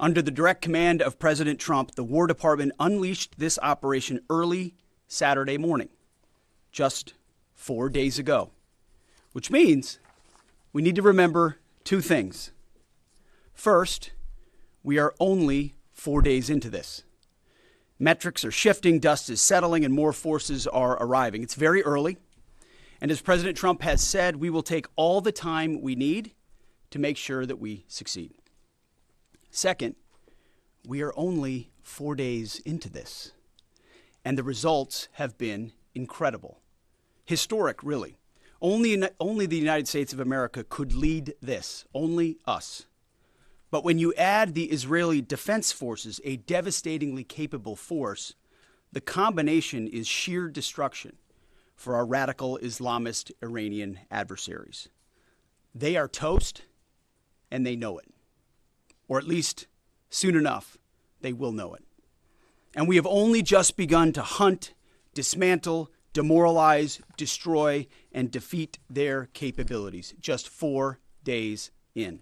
Under the direct command of President Trump, the War Department unleashed this operation early Saturday morning, just 4 days ago, which means we need to remember two things. First, we are only 4 days into this. Metrics are shifting, dust is settling, and more forces are arriving. It's very early, and as President Trump has said, we will take all the time we need to make sure that we succeed. Second, we are only 4 days into this, and the results have been incredible. Historic, really. Only the United States of America could lead this, only us. But when you add the Israeli Defense Forces, a devastatingly capable force, the combination is sheer destruction for our radical Islamist Iranian adversaries. They are toast, and they know it. Or at least, soon enough, they will know it. And we have only just begun to hunt, dismantle, demoralize, destroy, and defeat their capabilities, just 4 days in.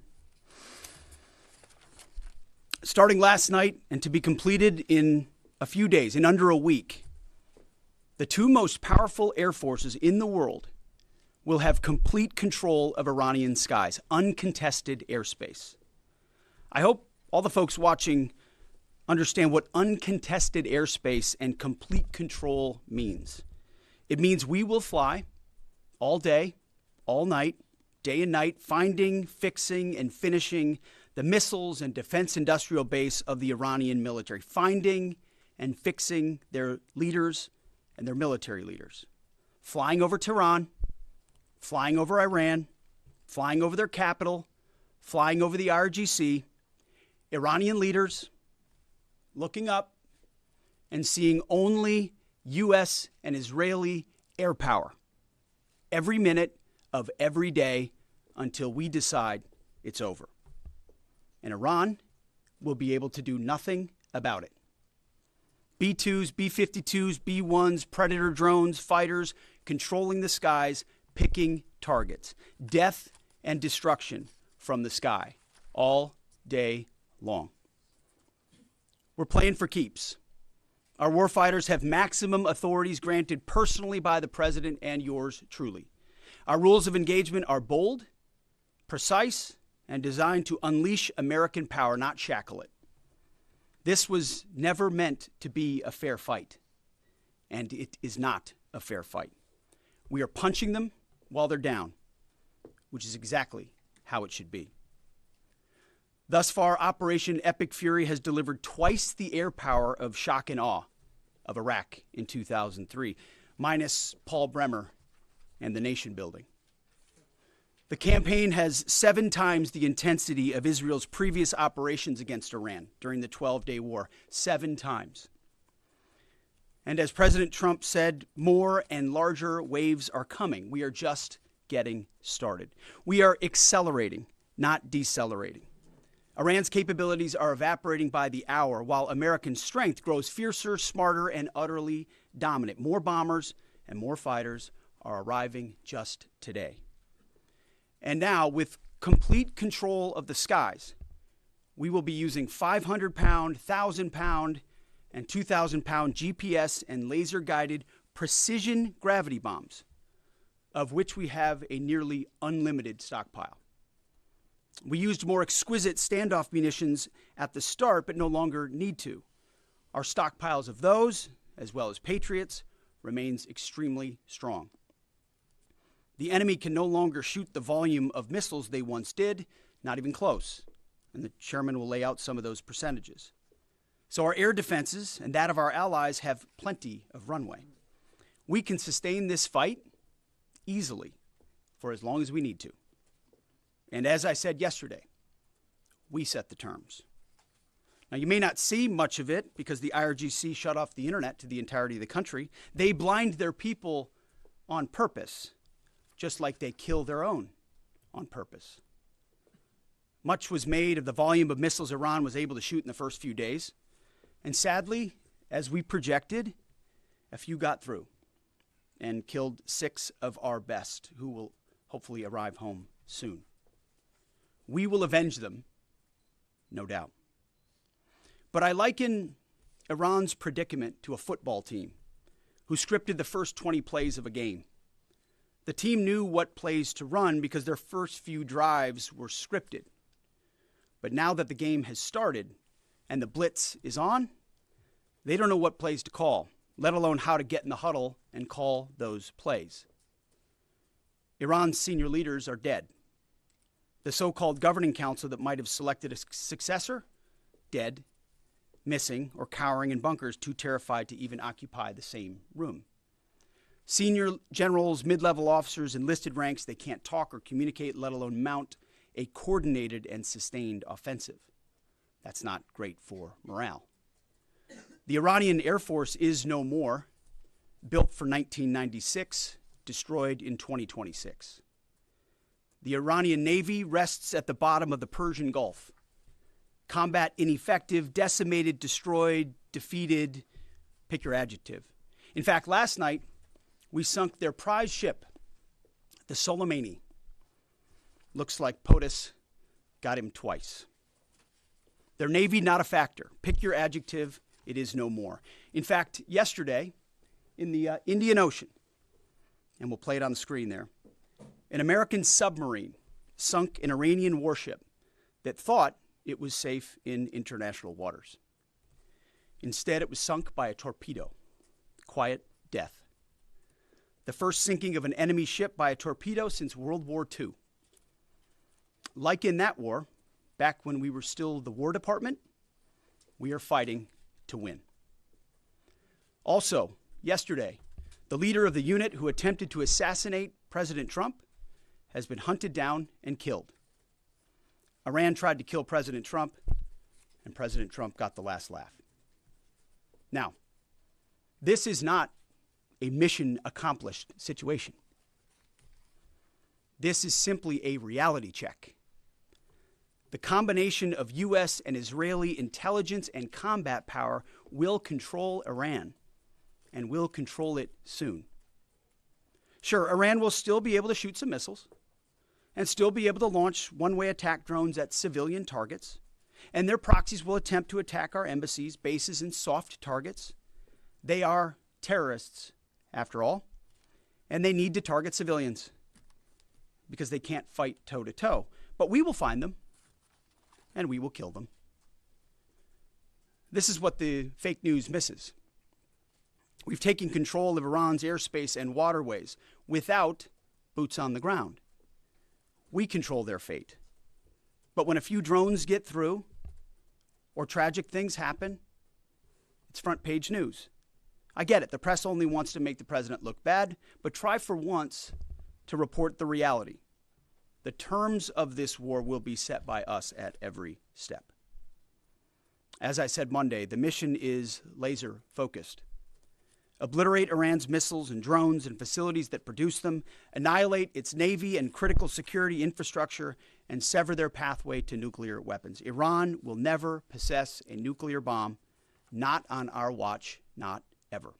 Starting last night and to be completed in a few days, in under a week, the two most powerful air forces in the world will have complete control of Iranian skies, uncontested airspace. I hope all the folks watching understand what uncontested airspace and complete control means. It means we will fly all day, all night, day and night, finding, fixing, and finishing the missiles and defense industrial base of the Iranian military, finding and fixing their leaders and their military leaders, flying over Tehran, flying over Iran, flying over their capital, flying over the IRGC, Iranian leaders looking up and seeing only U.S. and Israeli air power every minute of every day until we decide it's over. And Iran will be able to do nothing about it. B-2s, B-52s, B-1s, Predator drones, fighters, controlling the skies, picking targets. Death and destruction from the sky all day long. We're playing for keeps. Our warfighters have maximum authorities granted personally by the president and yours truly. Our rules of engagement are bold, precise, and designed to unleash American power, not shackle it. This was never meant to be a fair fight, and it is not a fair fight. We are punching them while they're down, which is exactly how it should be. Thus far, Operation Epic Fury has delivered twice the air power of shock and awe of Iraq in 2003, minus Paul Bremer and the nation building. The campaign has 7 times the intensity of Israel's previous operations against Iran during the 12-day war, 7 times. And as President Trump said, more and larger waves are coming. We are just getting started. We are accelerating, not decelerating. Iran's capabilities are evaporating by the hour, while American strength grows fiercer, smarter, and utterly dominant. More bombers and more fighters are arriving just today. And now, with complete control of the skies, we will be using 500-pound, 1,000-pound, and 2,000-pound GPS and laser-guided precision gravity bombs, of which we have a nearly unlimited stockpile. We used more exquisite standoff munitions at the start, but no longer need to. Our stockpiles of those, as well as Patriots, remains extremely strong. The enemy can no longer shoot the volume of missiles they once did, not even close. And the chairman will lay out some of those percentages. So our air defenses and that of our allies have plenty of runway. We can sustain this fight easily for as long as we need to. And as I said yesterday, we set the terms. Now, you may not see much of it because the IRGC shut off the internet to the entirety of the country. They blind their people on purpose, just like they kill their own on purpose. Much was made of the volume of missiles Iran was able to shoot in the first few days. And sadly, as we projected, a few got through and killed 6 of our best, who will hopefully arrive home soon. We will avenge them, no doubt. But I liken Iran's predicament to a football team who scripted the first 20 plays of a game. The team knew what plays to run because their first few drives were scripted. But now that the game has started and the blitz is on, they don't know what plays to call, let alone how to get in the huddle and call those plays. Iran's senior leaders are dead. The so-called governing council that might have selected a successor, dead, missing, or cowering in bunkers, too terrified to even occupy the same room. Senior generals, mid-level officers, enlisted ranks, they can't talk or communicate, let alone mount a coordinated and sustained offensive. That's not great for morale. The Iranian Air Force is no more, built for 1996, destroyed in 2026. The Iranian Navy rests at the bottom of the Persian Gulf. Combat ineffective, decimated, destroyed, defeated, pick your adjective. In fact, last night, we sunk their prize ship, the Soleimani. Looks like POTUS got him twice. Their Navy, not a factor. Pick your adjective, it is no more. In fact, yesterday, in the Indian Ocean, and we'll play it on the screen there, an American submarine sunk an Iranian warship that thought it was safe in international waters. Instead, it was sunk by a torpedo. Quiet death. The first sinking of an enemy ship by a torpedo since World War II. Like in that war, back when we were still the War Department, we are fighting to win. Also, yesterday, the leader of the unit who attempted to assassinate President Trump has been hunted down and killed. Iran tried to kill President Trump, and President Trump got the last laugh. Now, this is not a mission accomplished situation. This is simply a reality check. The combination of U.S. and Israeli intelligence and combat power will control Iran, and will control it soon. Sure, Iran will still be able to shoot some missiles and still be able to launch one-way attack drones at civilian targets, and their proxies will attempt to attack our embassies, bases, and soft targets. They are terrorists, after all, and they need to target civilians because they can't fight toe-to-toe. But we will find them, and we will kill them. This is what the fake news misses. We've taken control of Iran's airspace and waterways without boots on the ground. We control their fate. But when a few drones get through or tragic things happen, it's front page news. I get it. The press only wants to make the president look bad, but try for once to report the reality. The terms of this war will be set by us at every step. As I said Monday, the mission is laser focused. Obliterate Iran's missiles and drones and facilities that produce them, annihilate its navy and critical security infrastructure, and sever their pathway to nuclear weapons. Iran will never possess a nuclear bomb, not on our watch, not ever.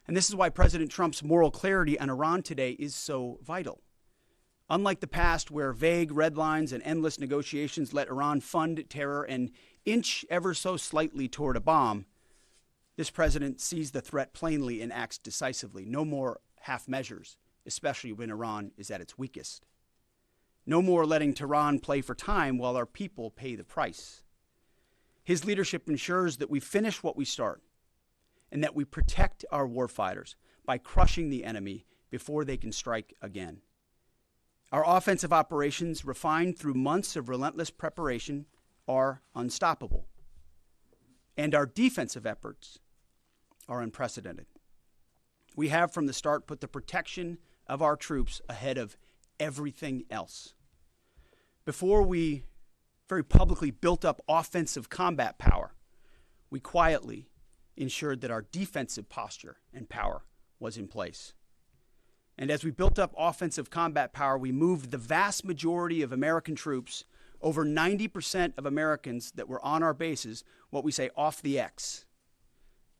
And this is why President Trump's moral clarity on Iran today is so vital. Unlike the past, where vague red lines and endless negotiations let Iran fund terror and inch ever so slightly toward a bomb, this president sees the threat plainly and acts decisively. No more half measures, especially when Iran is at its weakest. No more letting Tehran play for time while our people pay the price. His leadership ensures that we finish what we start and that we protect our warfighters by crushing the enemy before they can strike again. Our offensive operations, refined through months of relentless preparation, are unstoppable. And our defensive efforts are unprecedented. We have from the start put the protection of our troops ahead of everything else. Before we very publicly built up offensive combat power, we quietly ensured that our defensive posture and power was in place. And as we built up offensive combat power, we moved the vast majority of American troops, over 90% of Americans that were on our bases, what we say off the X,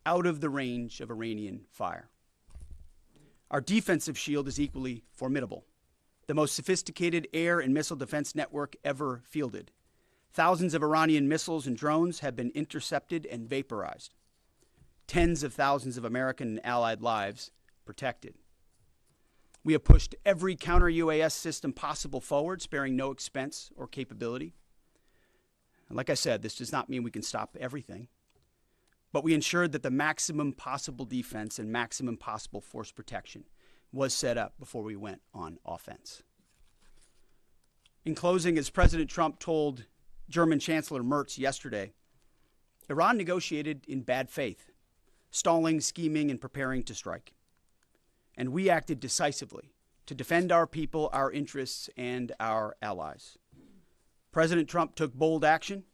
out of the range of Iranian fire. Our defensive shield is equally formidable, the most sophisticated air and missile defense network ever fielded. Thousands of Iranian missiles and drones have been intercepted and vaporized. Tens of thousands of American and allied lives protected. We have pushed every counter-UAS system possible forward, sparing no expense or capability. And like I said, this does not mean we can stop everything, but we ensured that the maximum possible defense and maximum possible force protection was set up before we went on offense. In closing, as President Trump told German Chancellor Merz yesterday, Iran negotiated in bad faith, stalling, scheming, and preparing to strike. And we acted decisively to defend our people, our interests, and our allies. President Trump took bold action,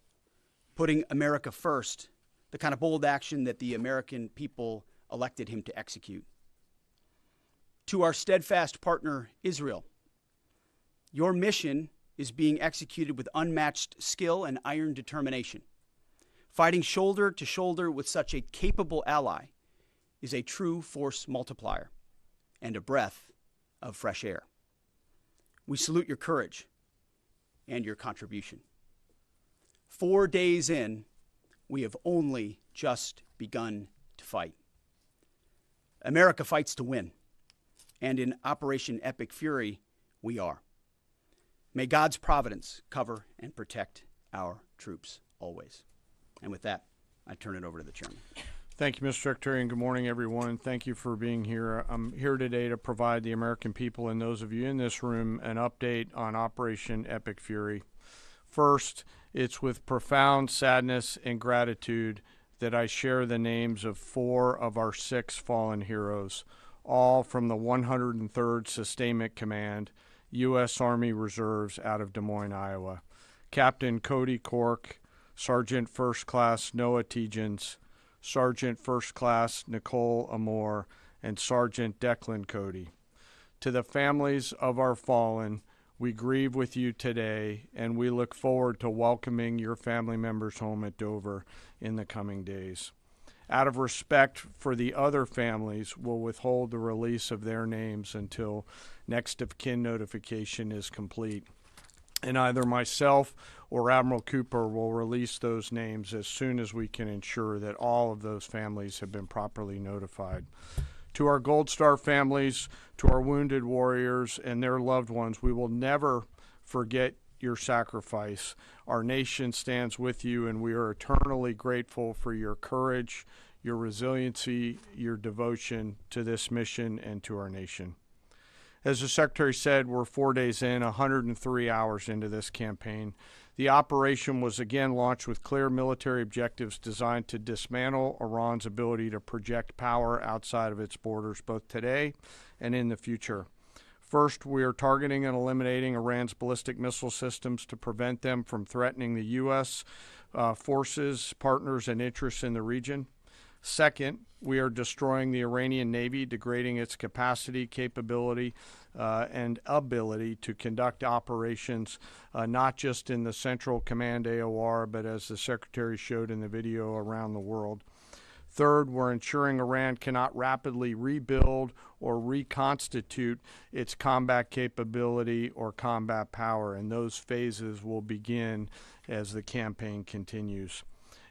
putting America first, the kind of bold action that the American people elected him to execute. To our steadfast partner, Israel, your mission is being executed with unmatched skill and iron determination. Fighting shoulder to shoulder with such a capable ally is a true force multiplier and a breath of fresh air. We salute your courage and your contribution. 4 days in, we have only just begun to fight. America fights to win, and in Operation Epic Fury, we are. May God's providence cover and protect our troops always. And with that, I turn it over to the chairman. Thank you, Mr. Secretary, and good morning, everyone. Thank you for being here. I'm here today to provide the American people and those of you in this room an update on Operation Epic Fury. First, it's with profound sadness and gratitude that I share the names of 4 of our 6 fallen heroes, all from the 103rd Sustainment Command, U.S. Army Reserves out of Des Moines, Iowa. Captain Cody Cork, Sergeant First Class Noah Tegens, Sergeant First Class Nicole Amore, and Sergeant Declan Cody. To the families of our fallen, we grieve with you today, and we look forward to welcoming your family members home at Dover in the coming days. Out of respect for the other families, we'll withhold the release of their names until next of kin notification is complete. And either myself or Admiral Cooper will release those names as soon as we can ensure that all of those families have been properly notified. To our Gold Star families, to our wounded warriors and their loved ones, we will never forget your sacrifice. Our nation stands with you, and we are eternally grateful for your courage, your resiliency, your devotion to this mission and to our nation. As the Secretary said, we're 4 days in, 103 hours into this campaign. The operation was again launched with clear military objectives designed to dismantle Iran's ability to project power outside of its borders, both today and in the future. First, we are targeting and eliminating Iran's ballistic missile systems to prevent them from threatening the U.S. Forces, partners, and interests in the region. Second, we are destroying the Iranian Navy, degrading its capacity, capability, and ability to conduct operations, not just in the Central Command AOR, but as the Secretary showed in the video, around the world. Third, we're ensuring Iran cannot rapidly rebuild or reconstitute its combat capability or combat power, and those phases will begin as the campaign continues.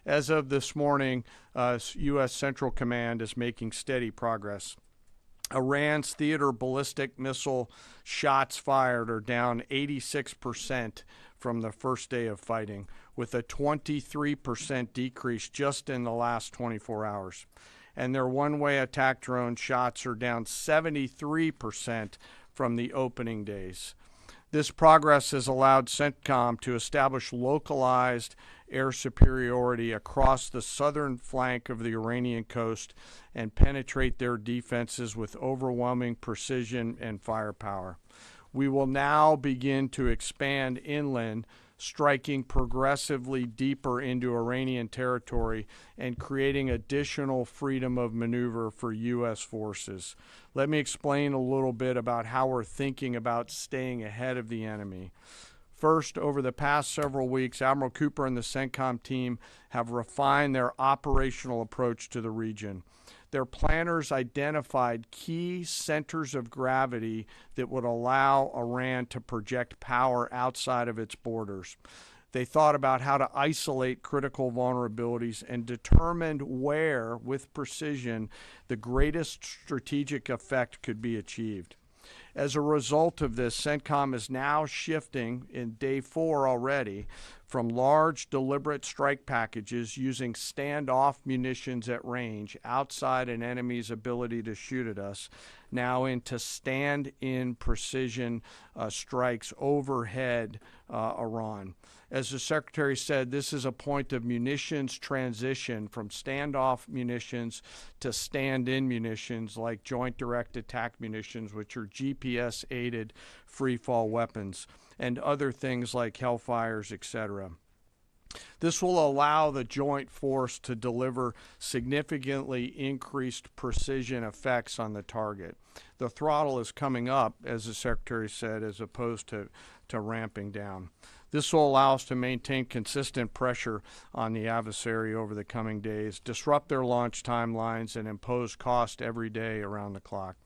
As of this morning, U.S. Central Command is making steady progress. Iran's theater ballistic missile shots fired are down 86% from the first day of fighting, with a 23% decrease just in the last 24 hours. And their one-way attack drone shots are down 73% from the opening days. This progress has allowed CENTCOM to establish localized air superiority across the southern flank of the Iranian coast and penetrate their defenses with overwhelming precision and firepower. We will now begin to expand inland, striking progressively deeper into Iranian territory and creating additional freedom of maneuver for U.S. forces. Let me explain a little bit about how we're thinking about staying ahead of the enemy. First, over the past several weeks, Admiral Cooper and the CENTCOM team have refined their operational approach to the region. Their planners identified key centers of gravity that would allow Iran to project power outside of its borders. They thought about how to isolate critical vulnerabilities and determined where, with precision, the greatest strategic effect could be achieved. As a result of this, CENTCOM is now shifting in day 4 already from large deliberate strike packages using standoff munitions at range outside an enemy's ability to shoot at us, now into stand-in precision strikes overhead Iran. As the Secretary said, this is a point of munitions transition from standoff munitions to stand-in munitions like Joint Direct Attack munitions, which are GPS-aided free-fall weapons, and other things like Hellfires, etc. This will allow the joint force to deliver significantly increased precision effects on the target. The throttle is coming up, as the Secretary said, as opposed to ramping down. This will allow us to maintain consistent pressure on the adversary over the coming days, disrupt their launch timelines, and impose cost every day around the clock.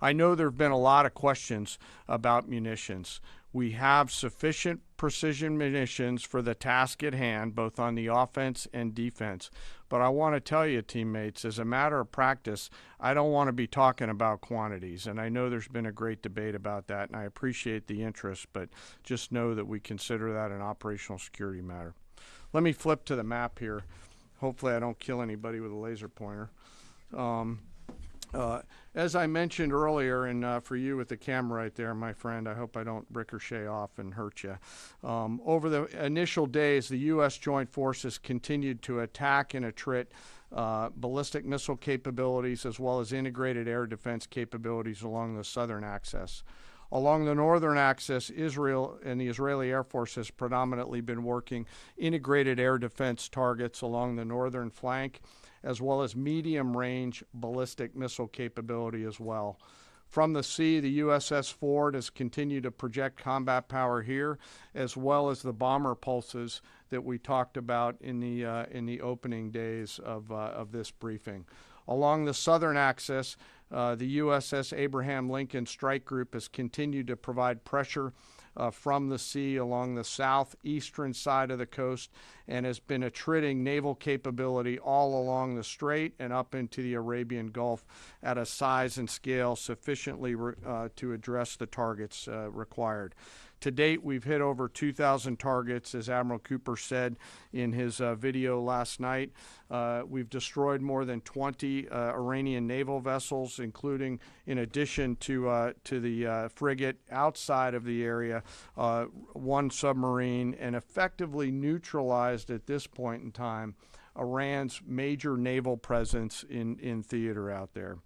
I know there have been a lot of questions about munitions. We have sufficient precision munitions for the task at hand, both on the offense and defense. But I want to tell you, teammates, as a matter of practice, I don't want to be talking about quantities. And I know there's been a great debate about that, and I appreciate the interest, but just know that we consider that an operational security matter. Let me flip to the map here. Hopefully I don't kill anybody with a laser pointer. As I mentioned earlier, and for you with the camera right there, my friend, I hope I don't ricochet off and hurt you. Over the initial days, the U.S. Joint Forces continued to attack and attrit ballistic missile capabilities as well as integrated air defense capabilities along the southern axis. Along the northern axis, Israel and the Israeli Air Force has predominantly been working integrated air defense targets along the northern flank, as well as medium-range ballistic missile capability as well. From the sea, the USS Ford has continued to project combat power here, as well as the bomber pulses that we talked about in the opening days of this briefing. Along the southern axis, the USS Abraham Lincoln Strike Group has continued to provide pressure from the sea along the southeastern side of the coast and has been attriting naval capability all along the strait and up into the Arabian Gulf at a size and scale sufficiently to address the targets required. To date, we've hit over 2,000 targets, as Admiral Cooper said in his video last night. We've destroyed more than 20 Iranian naval vessels, including, in addition to the frigate outside of the area, 1 submarine, and effectively neutralized at this point in time Iran's major naval presence in theater out there.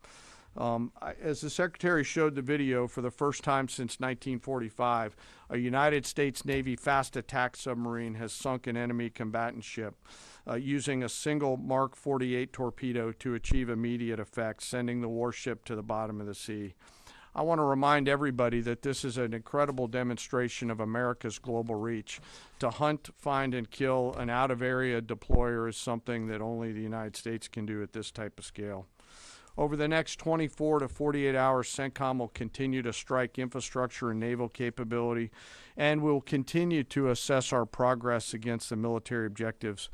As the Secretary showed the video, for the first time since 1945, a United States Navy fast attack submarine has sunk an enemy combatant ship using a single Mark 48 torpedo to achieve immediate effect, sending the warship to the bottom of the sea. I want to remind everybody that this is an incredible demonstration of America's global reach. To hunt, find, and kill an out-of-area deployer is something that only the United States can do at this type of scale. Over the next 24 to 48 hours, CENTCOM will continue to strike infrastructure and naval capability, and we'll continue to assess our progress against the military objectives.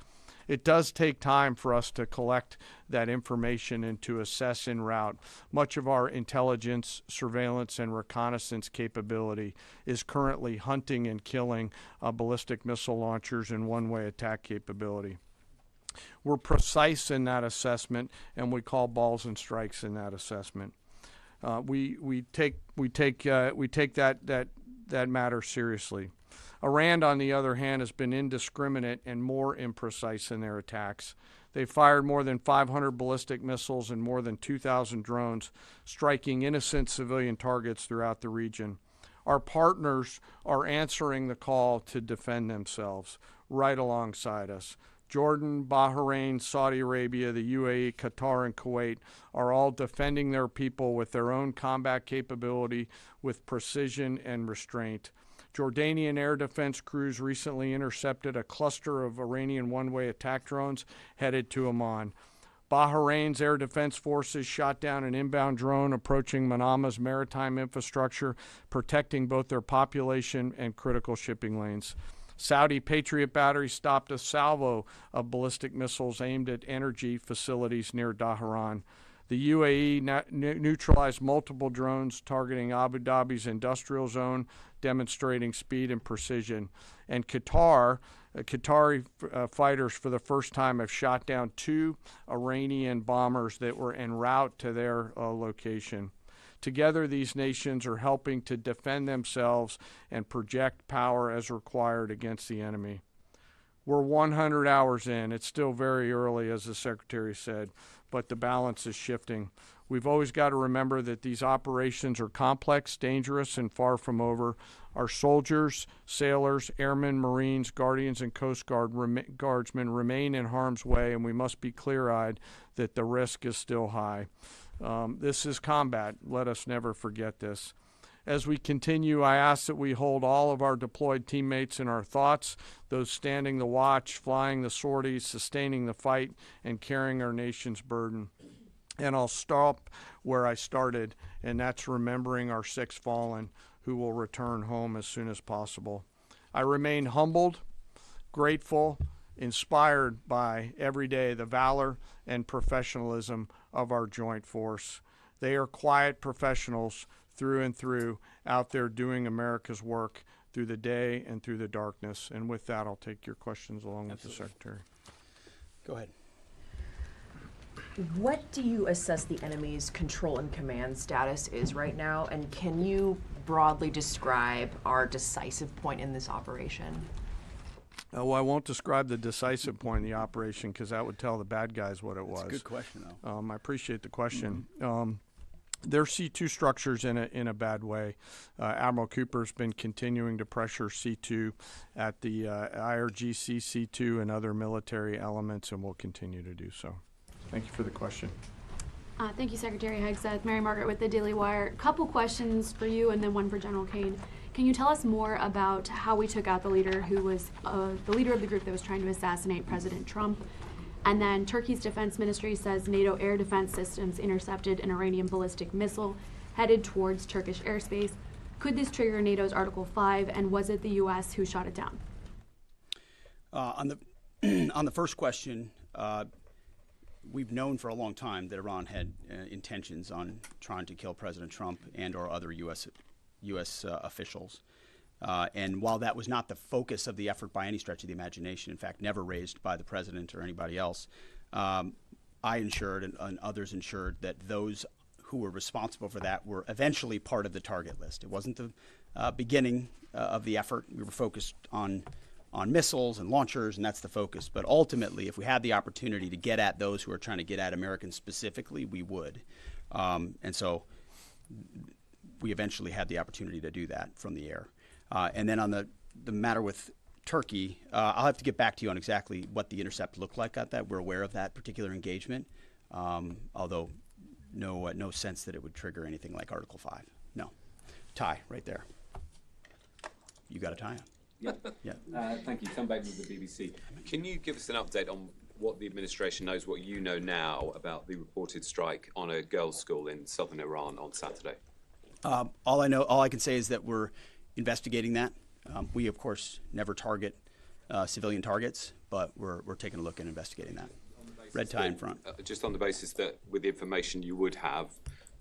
It does take time for us to collect that information and to assess en route. Much of our intelligence, surveillance, and reconnaissance capability is currently hunting and killing ballistic missile launchers and one-way attack capability. We're precise in that assessment, and we call balls and strikes in that assessment. We take that matter seriously. Iran, on the other hand, has been indiscriminate and more imprecise in their attacks. They fired more than 500 ballistic missiles and more than 2,000 drones, striking innocent civilian targets throughout the region. Our partners are answering the call to defend themselves right alongside us. Jordan, Bahrain, Saudi Arabia, the UAE, Qatar, and Kuwait are all defending their people with their own combat capability, with precision and restraint. Jordanian air defense crews recently intercepted a cluster of Iranian one-way attack drones headed to Amman. Bahrain's air defense forces shot down an inbound drone approaching Manama's maritime infrastructure, protecting both their population and critical shipping lanes. Saudi Patriot batteries stopped a salvo of ballistic missiles aimed at energy facilities near Dhahran. The UAE neutralized multiple drones targeting Abu Dhabi's industrial zone, demonstrating speed and precision. And Qatari fighters for the first time have shot down 2 Iranian bombers that were en route to their location. Together, these nations are helping to defend themselves and project power as required against the enemy. We're 100 hours in. It's still very early, as the Secretary said, but the balance is shifting. We've always got to remember that these operations are complex, dangerous, and far from over. Our soldiers, sailors, airmen, Marines, Guardians, and Coast Guardsmen remain in harm's way, and we must be clear-eyed that the risk is still high. This is combat. Let us never forget this. As we continue, I ask that we hold all of our deployed teammates in our thoughts, those standing the watch, flying the sorties, sustaining the fight, and carrying our nation's burden. And I'll stop where I started, and that's remembering our 6 fallen who will return home as soon as possible. I remain humbled, grateful, inspired by every day the valor and professionalism of our joint force. They are quiet professionals through and through, out there doing America's work through the day and through the darkness. And with that, I'll take your questions along with the Secretary. Go ahead. What do you assess the enemy's control and command status is right now? And can you broadly describe our decisive point in this operation? Well, I won't describe the decisive point in the operation because that would tell the bad guys what it was. That's a good question, though. I appreciate the question. Their C2 structures in a bad way. Admiral Cooper's been continuing to pressure C2 at the IRGC C2 and other military elements, and will continue to do so. Thank you for the question. Thank you, Secretary Hegseth. Mary Margaret with the Daily Wire. Couple questions for you and then one for General Caine. Can you tell us more about how we took out the leader who was the leader of the group that was trying to assassinate President Trump? And then Turkey's defense ministry says NATO air defense systems intercepted an Iranian ballistic missile headed towards Turkish airspace. Could this trigger NATO's Article 5, and was it the U.S. who shot it down? On the first question, we've known for a long time that Iran had intentions on trying to kill President Trump and or other U.S. Officials. And while that was not the focus of the effort by any stretch of the imagination, in fact, never raised by the president or anybody else, I ensured and others ensured that those who were responsible for that were eventually part of the target list. It wasn't the beginning of the effort. We were focused on missiles and launchers, and that's the focus. But ultimately, if we had the opportunity to get at those who are trying to get at Americans specifically, we would. And so we eventually had the opportunity to do that from the air. And then on the matter with Turkey, I'll have to get back to you on exactly what the intercept looked like at that. We're aware of that particular engagement, although no sense that it would trigger anything like Article 5. No. Tie, right there. You got a tie on? Yeah. Thank you. Tom Baker with the BBC. Can you give us an update on what the administration knows, what you know now about the reported strike on a girls' school in southern Iran on Saturday? All I can say is that we're investigating that. We, of course, never target civilian targets, but we're taking a look and investigating that. Red tie in front. Just on the basis that with the information you would have,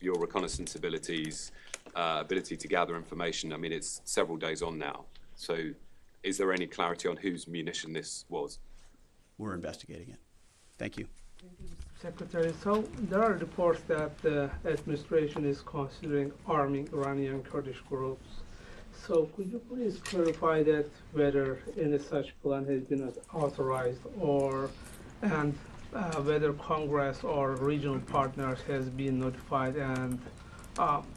your reconnaissance abilities, ability to gather information, I mean, it's several days on now. So is there any clarity on whose munition this was? We're investigating it. Thank you. Secretary, so there are reports that the administration is considering arming Iranian Kurdish groups. So could you please clarify that whether any such plan has been authorized and whether Congress or regional partners has been notified and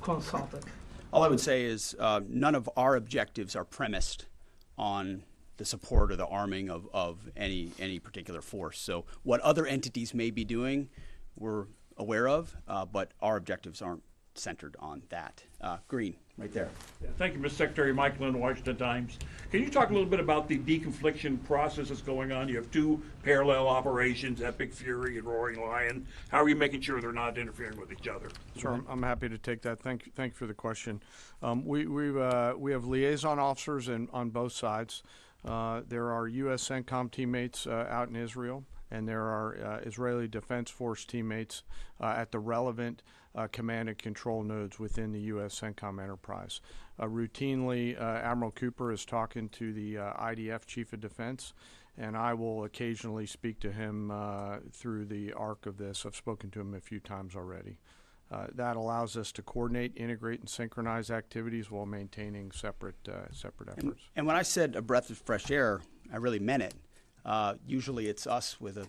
consulted? All I would say is none of our objectives are premised on the support or the arming of any particular force. So what other entities may be doing, we're aware of, but our objectives aren't centered on that. Green, right there. Thank you, Mr. Secretary. Mike Lynn, Washington Times. Can you talk a little bit about the deconfliction process that's going on? You have 2 parallel operations, Epic Fury and Roaring Lion. How are you making sure they're not interfering with each other? Sure, I'm happy to take that. Thank you for the question. We have liaison officers on both sides. There are U.S. CENTCOM teammates out in Israel, and there are Israeli Defense Force teammates at the relevant command and control nodes within the U.S. CENTCOM enterprise. Routinely, Admiral Cooper is talking to the IDF Chief of Defense, and I will occasionally speak to him through the arc of this. I've spoken to him a few times already. That allows us to coordinate, integrate, and synchronize activities while maintaining separate efforts. And when I said a breath of fresh air, I really meant it. Usually it's us with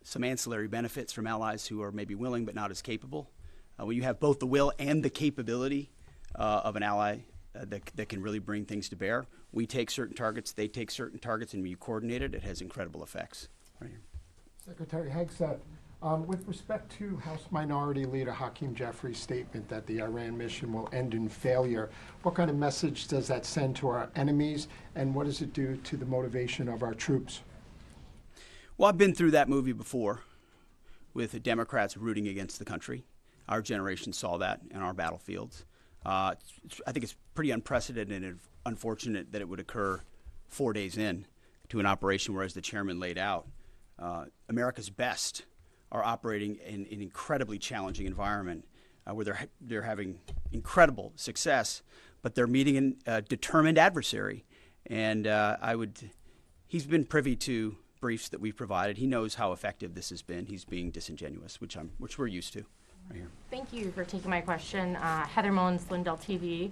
some ancillary benefits from allies who are maybe willing but not as capable. When you have both the will and the capability of an ally that can really bring things to bear, we take certain targets, they take certain targets, and when you coordinate it, it has incredible effects. Right here. Secretary Hegseth, with respect to House Minority Leader Hakeem Jeffries' statement that the Iran mission will end in failure, what kind of message does that send to our enemies, and what does it do to the motivation of our troops? Well, I've been through that movie before with the Democrats rooting against the country. Our generation saw that in our battlefields. I think it's pretty unprecedented and unfortunate that it would occur 4 days in to an operation where, as the chairman laid out, America's best are operating in an incredibly challenging environment where they're having incredible success, but they're meeting a determined adversary. And he's been privy to briefs that we've provided. He knows how effective this has been. He's being disingenuous, which we're used to. Right here. Thank you for taking my question. Heather Mullins, Lindell TV.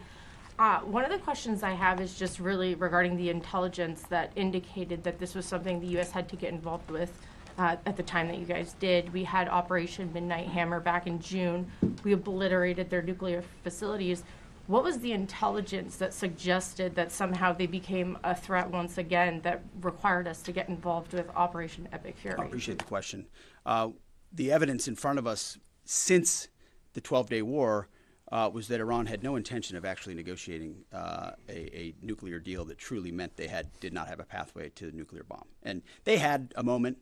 One of the questions I have is just really regarding the intelligence that indicated that this was something the U.S. had to get involved with at the time that you guys did. We had Operation Midnight Hammer back in June. We obliterated their nuclear facilities. What was the intelligence that suggested that somehow they became a threat once again that required us to get involved with Operation Epic Fury? I appreciate the question. The evidence in front of us since the 12-day war was that Iran had no intention of actually negotiating a nuclear deal that truly meant they did not have a pathway to the nuclear bomb. And they had a moment.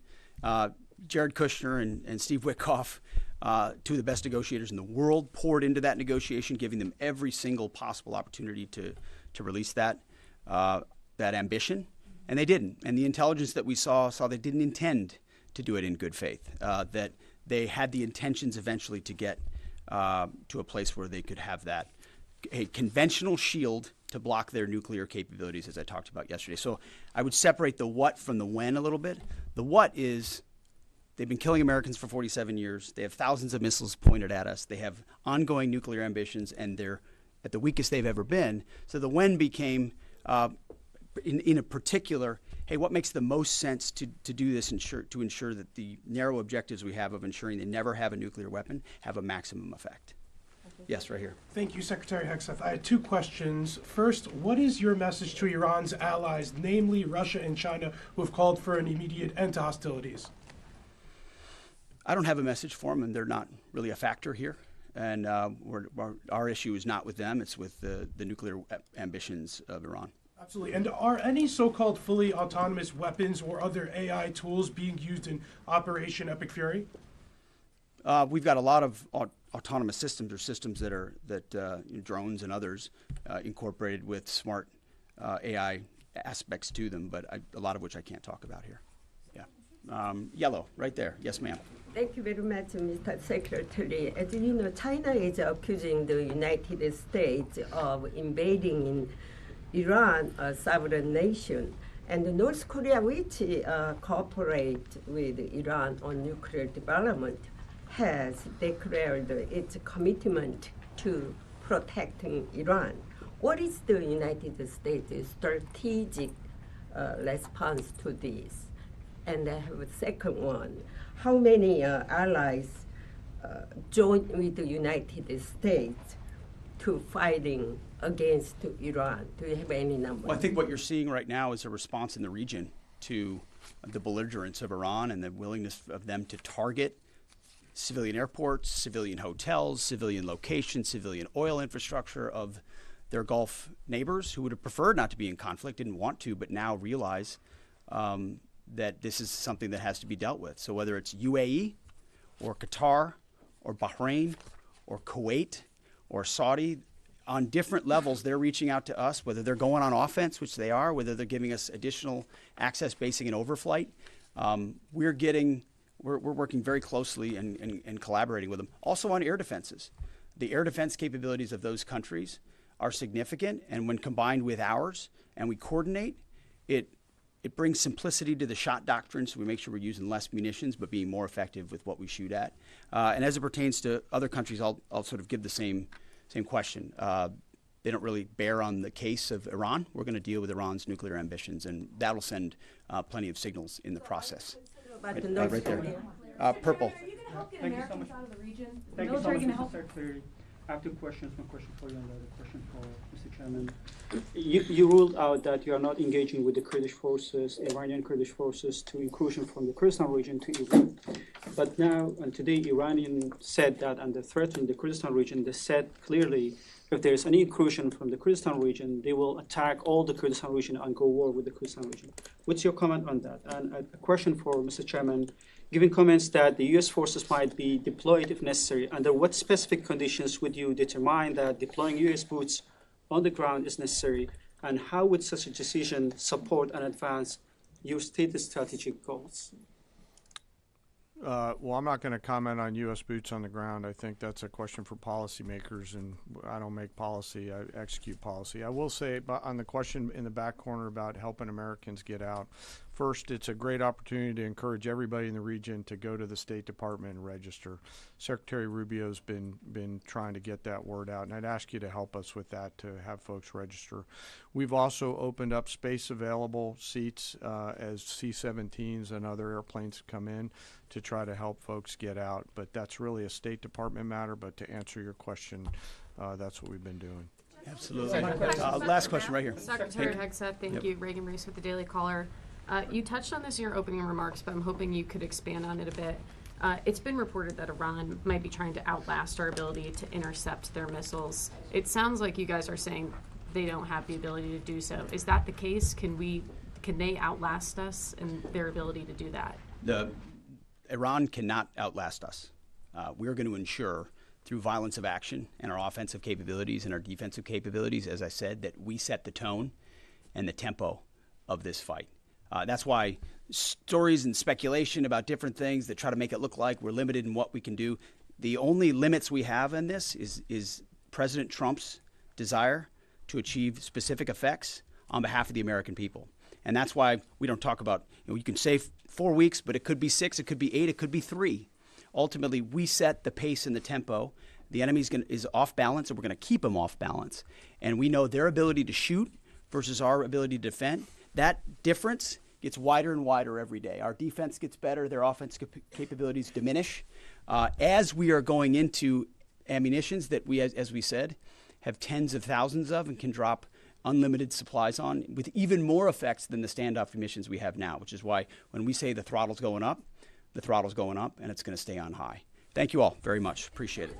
Jared Kushner and Steve Witkoff, two of the best negotiators in the world, poured into that negotiation, giving them every single possible opportunity to release that ambition, and they didn't. And the intelligence that we saw they didn't intend to do it in good faith, that they had the intentions eventually to get to a place where they could have a conventional shield to block their nuclear capabilities, as I talked about yesterday. So I would separate the what from the when a little bit. The what is they've been killing Americans for 47 years. They have thousands of missiles pointed at us. They have ongoing nuclear ambitions, and they're at the weakest they've ever been. So the when became, in a particular, hey, what makes the most sense to do this to ensure that the narrow objectives we have of ensuring they never have a nuclear weapon have a maximum effect? Yes, right here. Thank you, Secretary Hegseth. I had two questions. First, what is your message to Iran's allies, namely Russia and China, who have called for an immediate end to hostilities? I don't have a message for them, and they're not really a factor here. And our issue is not with them. It's with the nuclear ambitions of Iran. Absolutely. And are any so-called fully autonomous weapons or other AI tools being used in Operation Epic Fury? We've got a lot of autonomous systems, or systems that drones and others incorporated with smart AI aspects to them, but a lot of which I can't talk about here. Yeah. Yellow, right there. Yes, ma'am. Thank you very much, Mr. Secretary. As you know, China is accusing the United States of invading in Iran, a sovereign nation, and North Korea, which cooperate with Iran on nuclear development, has declared its commitment to protecting Iran. What is the United States' strategic response to this? And I have a second one. How many allies join with the United States to fighting against Iran? Do you have any numbers? Well, I think what you're seeing right now is a response in the region to the belligerence of Iran and the willingness of them to target civilian airports, civilian hotels, civilian locations, civilian oil infrastructure of their Gulf neighbors who would have preferred not to be in conflict, didn't want to, but now realize that this is something that has to be dealt with. So whether it's UAE or Qatar or Bahrain or Kuwait or Saudi, on different levels, they're reaching out to us, whether they're going on offense, which they are, whether they're giving us additional access basing and overflight. We're working very closely and collaborating with them. Also on air defenses. The air defense capabilities of those countries are significant, and when combined with ours and we coordinate, it brings simplicity to the shot doctrine, so we make sure we're using less munitions but being more effective with what we shoot at. And as it pertains to other countries, I'll sort of give the same question. They don't really bear on the case of Iran. We're going to deal with Iran's nuclear ambitions, and that'll send plenty of signals in the process. Right there. Purple. Are you going to help get Americans out of the region? Is the military going to help? Secretary, I have two questions. One question for you and the other question for Mr. Chairman. You ruled out that you are not engaging with the Kurdish forces, Iranian Kurdish forces, to incursion from the Kurdistan region to Iran. But now, and today, Iranian said that under threatening the Kurdistan region, they said clearly if there is any incursion from the Kurdistan region, they will attack all the Kurdistan region and go war with the Kurdistan region. What's your comment on that? And a question for Mr. Chairman, given comments that the U.S. forces might be deployed if necessary, under what specific conditions would you determine that deploying U.S. boots on the ground is necessary, and how would such a decision support and advance your stated strategic goals? Well, I'm not going to comment on U.S. boots on the ground. I think that's a question for policymakers, and I don't make policy, I execute policy. I will say on the question in the back corner about helping Americans get out, first, it's a great opportunity to encourage everybody in the region to go to the State Department and register. Secretary Rubio's been trying to get that word out, and I'd ask you to help us with that, to have folks register. We've also opened up space available seats as C-17s and other airplanes come in to try to help folks get out. But that's really a State Department matter. But to answer your question, that's what we've been doing. Absolutely. Last question right here. Secretary Hegseth, thank you. Reagan Reese with the Daily Caller. You touched on this in your opening remarks, but I'm hoping you could expand on it a bit. It's been reported that Iran might be trying to outlast our ability to intercept their missiles. It sounds like you guys are saying they don't have the ability to do so. Is that the case? Can they outlast us in their ability to do that? Iran cannot outlast us. We're going to ensure through violence of action and our offensive capabilities and our defensive capabilities, as I said, that we set the tone and the tempo of this fight. That's why stories and speculation about different things that try to make it look like we're limited in what we can do. The only limits we have in this is President Trump's desire to achieve specific effects on behalf of the American people. And that's why we don't talk about, you can say 4 weeks, but it could be 6, it could be 8, it could be 3. Ultimately, we set the pace and the tempo. The enemy is off balance, and we're going to keep them off balance. And we know their ability to shoot versus our ability to defend. That difference gets wider and wider every day. Our defense gets better, their offense capabilities diminish. As we are going into ammunitions that we, as we said, have tens of thousands of and can drop unlimited supplies on with even more effects than the standoff emissions we have now, which is why when we say the throttle's going up, the throttle's going up, and it's going to stay on high. Thank you all very much. Appreciate it.